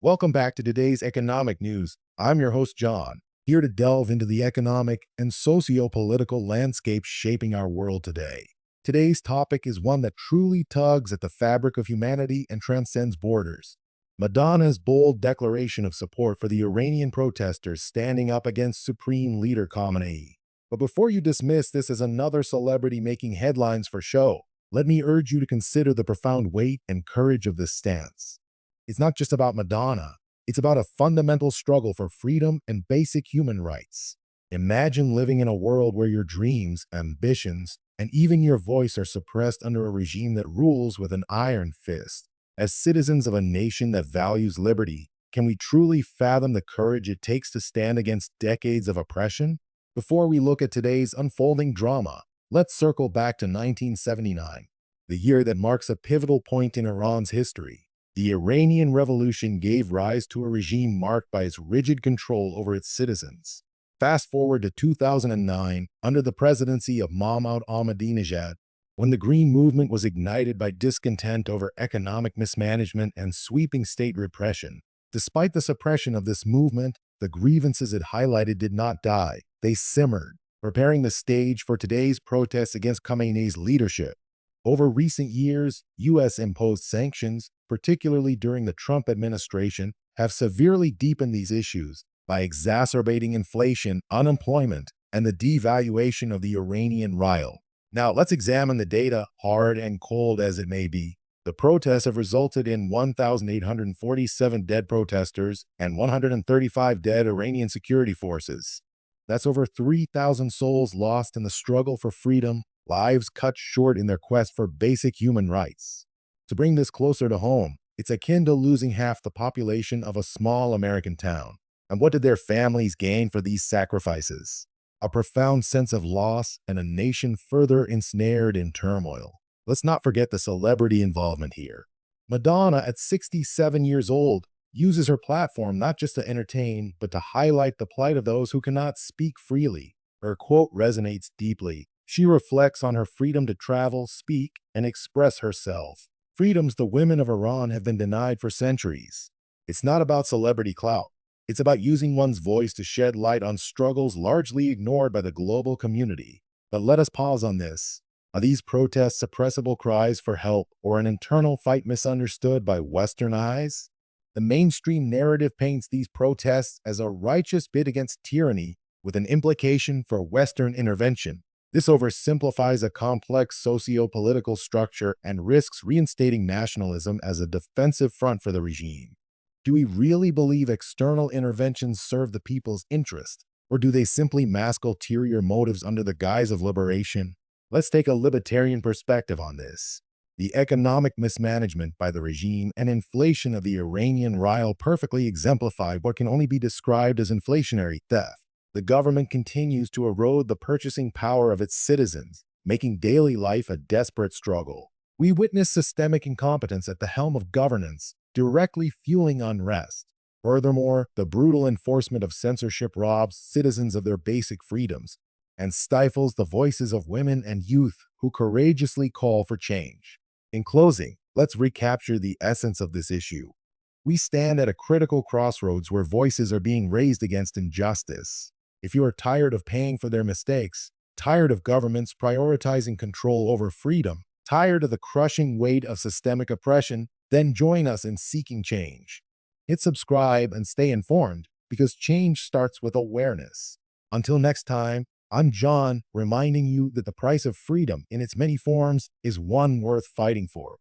Welcome back to today's economic news. I'm your host, John, here to delve into the economic and socio-political landscape shaping our world today. Today's topic is one that truly tugs at the fabric of humanity and transcends borders. Madonna's bold declaration of support for the Iranian protesters standing up against Supreme Leader Khamenei. But before you dismiss this as another celebrity making headlines for show, let me urge you to consider the profound weight and courage of this stance. It's not just about Madonna, it's about a fundamental struggle for freedom and basic human rights. Imagine living in a world where your dreams, ambitions, and even your voice are suppressed under a regime that rules with an iron fist. As citizens of a nation that values liberty, can we truly fathom the courage it takes to stand against decades of oppression? Before we look at today's unfolding drama, let's circle back to 1979, the year that marks a pivotal point in Iran's history. The Iranian Revolution gave rise to a regime marked by its rigid control over its citizens. Fast forward to 2009, under the presidency of Mahmoud Ahmadinejad, when the Green Movement was ignited by discontent over economic mismanagement and sweeping state repression. Despite the suppression of this movement, the grievances it highlighted did not die. They simmered, preparing the stage for today's protests against Khamenei's leadership. Over recent years, U.S.-imposed sanctions, particularly during the Trump administration, have severely deepened these issues by exacerbating inflation, unemployment, and the devaluation of the Iranian rial. Now, let's examine the data, hard and cold as it may be. The protests have resulted in 1,847 dead protesters and 135 dead Iranian security forces. That's over 3,000 souls lost in the struggle for freedom, lives cut short in their quest for basic human rights. To bring this closer to home, it's akin to losing half the population of a small American town. And what did their families gain for these sacrifices? A profound sense of loss and a nation further ensnared in turmoil. Let's not forget the celebrity involvement here. Madonna, at 67 years old, uses her platform not just to entertain, but to highlight the plight of those who cannot speak freely. Her quote resonates deeply. She reflects on her freedom to travel, speak, and express herself. Freedoms the women of Iran have been denied for centuries. It's not about celebrity clout. It's about using one's voice to shed light on struggles largely ignored by the global community. But let us pause on this. Are these protests suppressible cries for help or an internal fight misunderstood by Western eyes? The mainstream narrative paints these protests as a righteous bid against tyranny with an implication for Western intervention. This oversimplifies a complex socio-political structure and risks reinstating nationalism as a defensive front for the regime. Do we really believe external interventions serve the people's interest, or do they simply mask ulterior motives under the guise of liberation? Let's take a libertarian perspective on this. The economic mismanagement by the regime and inflation of the Iranian rial perfectly exemplify what can only be described as inflationary theft. The government continues to erode the purchasing power of its citizens, making daily life a desperate struggle. We witness systemic incompetence at the helm of governance, directly fueling unrest. Furthermore, the brutal enforcement of censorship robs citizens of their basic freedoms and stifles the voices of women and youth who courageously call for change. In closing, let's recapture the essence of this issue. We stand at a critical crossroads where voices are being raised against injustice. If you are tired of paying for their mistakes, tired of governments prioritizing control over freedom, tired of the crushing weight of systemic oppression, then join us in seeking change. Hit subscribe and stay informed because change starts with awareness. Until next time, I'm John, reminding you that the price of freedom in its many forms is one worth fighting for.